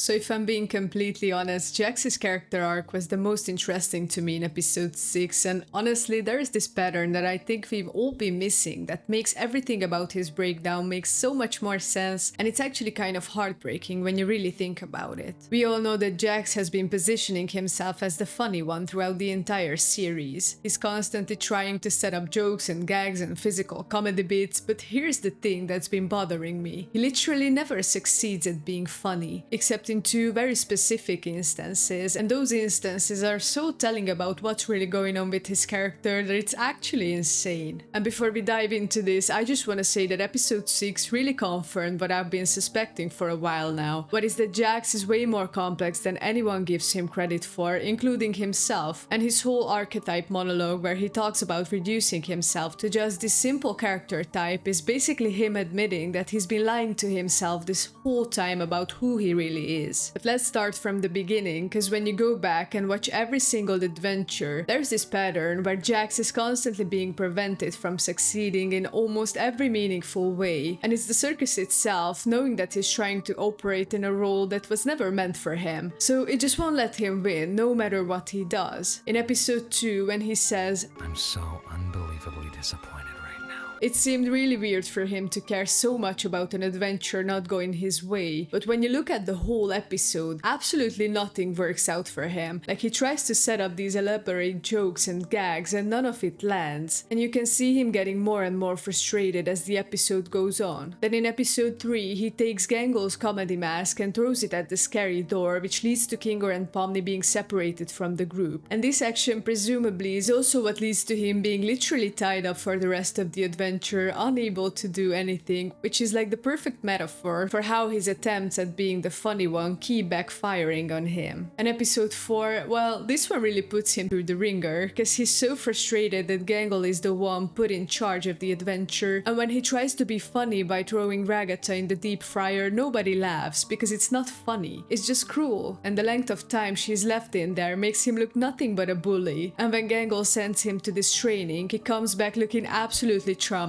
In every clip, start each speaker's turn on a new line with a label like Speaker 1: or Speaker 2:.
Speaker 1: So if I'm being completely honest, Jax's character arc was the most interesting to me in episode 6, and honestly there is this pattern that I think we've all been missing that makes everything about his breakdown make so much more sense, and it's actually kind of heartbreaking when you really think about it. We all know that Jax has been positioning himself as the funny one throughout the entire series. He's constantly trying to set up jokes and gags and physical comedy bits, but here's the thing that's been bothering me. He literally never succeeds at being funny, except in two very specific instances, and those instances are so telling about what's really going on with his character that it's actually insane. And before we dive into this, I just want to say that episode 6 really confirmed what I've been suspecting for a while now. What is that Jax is way more complex than anyone gives him credit for, including himself, and his whole archetype monologue where he talks about reducing himself to just this simple character type is basically him admitting that he's been lying to himself this whole time about who he really is. But let's start from the beginning, because when you go back and watch every single adventure, there's this pattern where Jax is constantly being prevented from succeeding in almost every meaningful way, and it's the circus itself knowing that he's trying to operate in a role that was never meant for him, so it just won't let him win no matter what he does. In episode 2, when he says,
Speaker 2: "I'm so unbelievably disappointed right now,"
Speaker 1: it seemed really weird for him to care so much about an adventure not going his way, but when you look at the whole episode, absolutely nothing works out for him. Like, he tries to set up these elaborate jokes and gags and none of it lands, and you can see him getting more and more frustrated as the episode goes on. Then in episode 3, he takes Gangle's comedy mask and throws it at the scary door, which leads to Kingo and Pomni being separated from the group, and this action presumably is also what leads to him being literally tied up for the rest of the adventure, unable to do anything, which is like the perfect metaphor for how his attempts at being the funny one keep backfiring on him. And episode 4, well, this one really puts him through the ringer, because he's so frustrated that Gangle is the one put in charge of the adventure, and when he tries to be funny by throwing Ragata in the deep fryer, nobody laughs, because it's not funny, it's just cruel, and the length of time she's left in there makes him look nothing but a bully, and when Gangle sends him to this training, he comes back looking absolutely traumatized.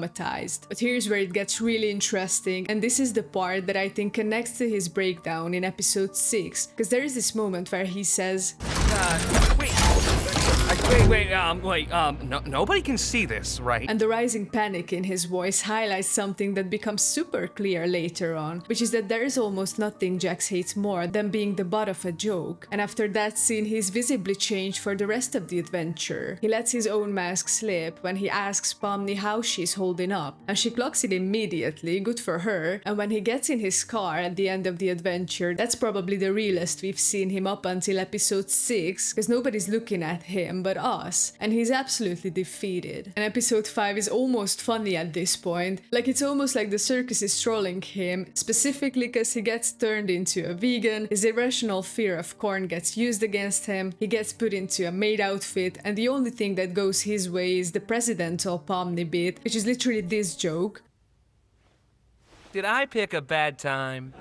Speaker 1: But here's where it gets really interesting, and this is the part that I think connects to his breakdown in episode 6, because there is this moment where he says,
Speaker 2: nobody can see this, right?
Speaker 1: and the rising panic in his voice highlights something that becomes super clear later on, which is that there is almost nothing Jax hates more than being the butt of a joke. And after that scene, he's visibly changed for the rest of the adventure. He lets his own mask slip when he asks Pomni how she's holding up, and she clocks it immediately, good for her, and when he gets in his car at the end of the adventure, that's probably the realest we've seen him up until episode 6, because nobody's looking at him but us, and he's absolutely defeated. And episode 5 is almost funny at this point, like it's almost like the circus is trolling him, specifically because he gets turned into a vegan, his irrational fear of corn gets used against him, he gets put into a maid outfit, and the only thing that goes his way is the presidential Pomni bit, which is literally this joke.
Speaker 2: Did I pick a bad time?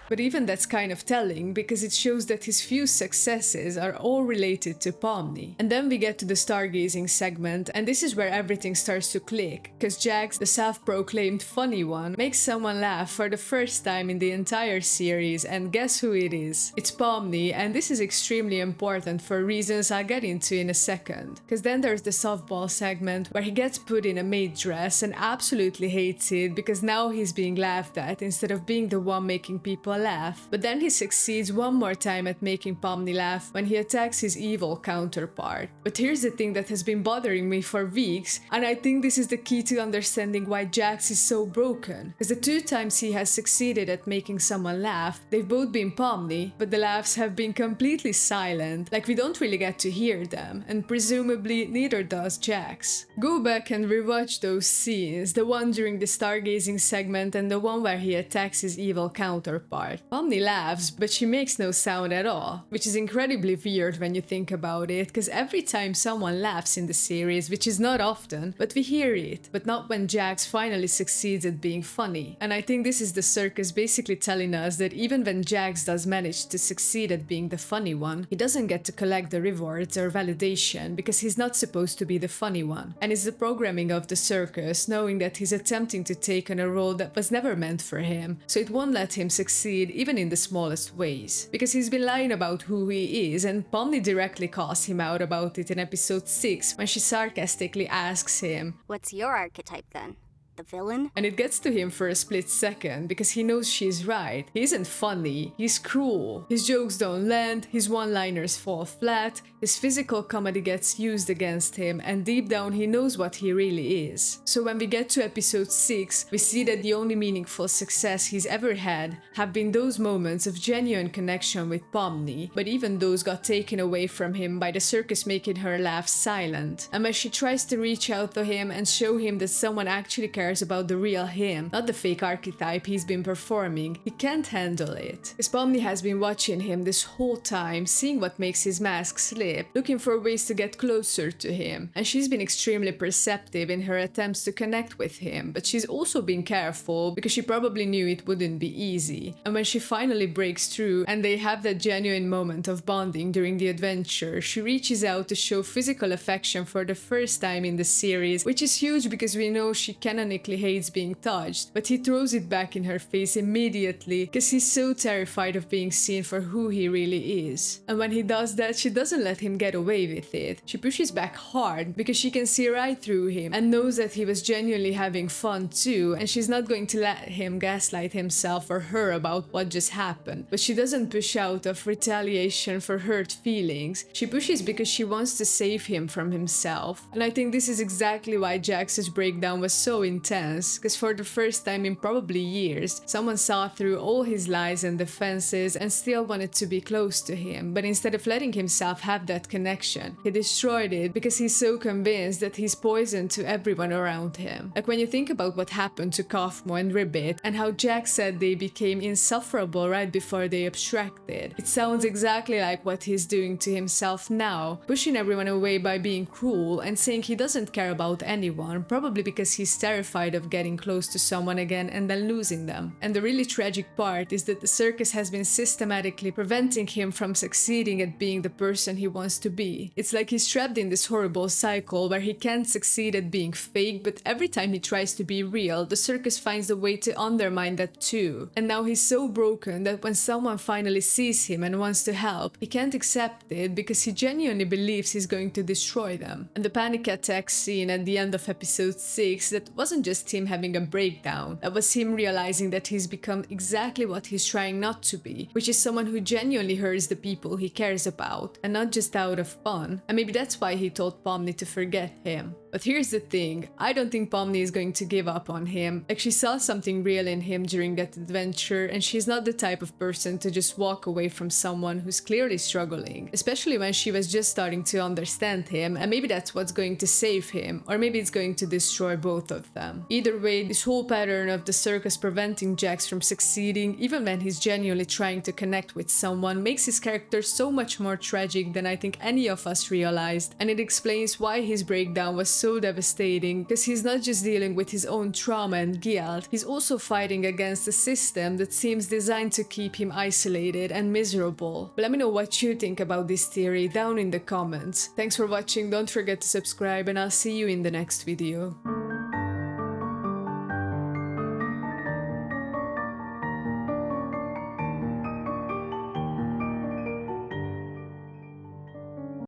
Speaker 1: But even that's kind of telling, because it shows that his few successes are all related to Pomni. And then we get to the stargazing segment, and this is where everything starts to click, because Jax, the self-proclaimed funny one, makes someone laugh for the first time in the entire series, and guess who it is? It's Pomni, and this is extremely important for reasons I'll get into in a second. Because then there's the softball segment, where he gets put in a maid dress and absolutely hates it, because now he's being laughed at instead of being the one making people laugh. But then he succeeds one more time at making Pomni laugh when he attacks his evil counterpart. But here's the thing that has been bothering me for weeks, and I think this is the key to understanding why Jax is so broken. Because the 2 times he has succeeded at making someone laugh, they've both been Pomni, but the laughs have been completely silent, like we don't really get to hear them, and presumably neither does Jax. Go back and rewatch those scenes, the one during the stargazing segment and the one where he attacks his evil counterpart. Pomni laughs, but she makes no sound at all, which is incredibly weird when you think about it, because every time someone laughs in the series, which is not often, but we hear it, but not when Jax finally succeeds at being funny. And I think this is the circus basically telling us that even when Jax does manage to succeed at being the funny one, he doesn't get to collect the rewards or validation because he's not supposed to be the funny one. And it's the programming of the circus, knowing that he's attempting to take on a role that was never meant for him, so it won't let him succeed succeed even in the smallest ways. Because he's been lying about who he is, and Pomni directly calls him out about it in episode 6 when she sarcastically asks him,
Speaker 3: "What's your archetype then? The villain?"
Speaker 1: and it gets to him for a split second because he knows she's right. He isn't funny, he's cruel. His jokes don't land, his one-liners fall flat, his physical comedy gets used against him, and deep down he knows what he really is. So when we get to episode 6, we see that the only meaningful success he's ever had have been those moments of genuine connection with Pomni, but even those got taken away from him by the circus making her laugh silent. And when she tries to reach out to him and show him that someone actually cares about the real him, not the fake archetype he's been performing, he can't handle it. His Pomni has been watching him this whole time, seeing what makes his mask slip, looking for ways to get closer to him, and she's been extremely perceptive in her attempts to connect with him, but she's also been careful because she probably knew it wouldn't be easy. And when she finally breaks through and they have that genuine moment of bonding during the adventure, she reaches out to show physical affection for the first time in the series, which is huge because we know she canonically hates being touched, but he throws it back in her face immediately because he's so terrified of being seen for who he really is. And when he does that, she doesn't let him get away with it. She pushes back hard because she can see right through him and knows that he was genuinely having fun too, and she's not going to let him gaslight himself or her about what just happened. But she doesn't push out of retaliation for hurt feelings. She pushes because she wants to save him from himself. And I think this is exactly why Jax's breakdown was so intense, because for the first time in probably years, someone saw through all his lies and defenses and still wanted to be close to him, but instead of letting himself have that connection, he destroyed it because he's so convinced that he's poison to everyone around him. Like when you think about what happened to Kaufmo and Ribbit and how Jax said they became insufferable right before they abstracted, it sounds exactly like what he's doing to himself now, pushing everyone away by being cruel and saying he doesn't care about anyone, probably because he's terrified of getting close to someone again and then losing them. And the really tragic part is that the circus has been systematically preventing him from succeeding at being the person he wants to be. It's like he's trapped in this horrible cycle where he can't succeed at being fake, but every time he tries to be real, the circus finds a way to undermine that too. And now he's so broken that when someone finally sees him and wants to help, he can't accept it because he genuinely believes he's going to destroy them. And the panic attack scene at the end of episode 6, that wasn't just him having a breakdown, that was him realizing that he's become exactly what he's trying not to be, which is someone who genuinely hurts the people he cares about, and not just out of fun. And maybe that's why he told Pomni to forget him. But here's the thing, I don't think Pomni is going to give up on him. Like, she saw something real in him during that adventure, and she's not the type of person to just walk away from someone who's clearly struggling, especially when she was just starting to understand him, and maybe that's what's going to save him, or maybe it's going to destroy both of them. Either way, this whole pattern of the circus preventing Jax from succeeding, even when he's genuinely trying to connect with someone, makes his character so much more tragic than I think any of us realized, and it explains why his breakdown was so devastating, because he's not just dealing with his own trauma and guilt, he's also fighting against a system that seems designed to keep him isolated and miserable. But let me know what you think about this theory down in the comments. Thanks for watching, don't forget to subscribe, and I'll see you in the next video.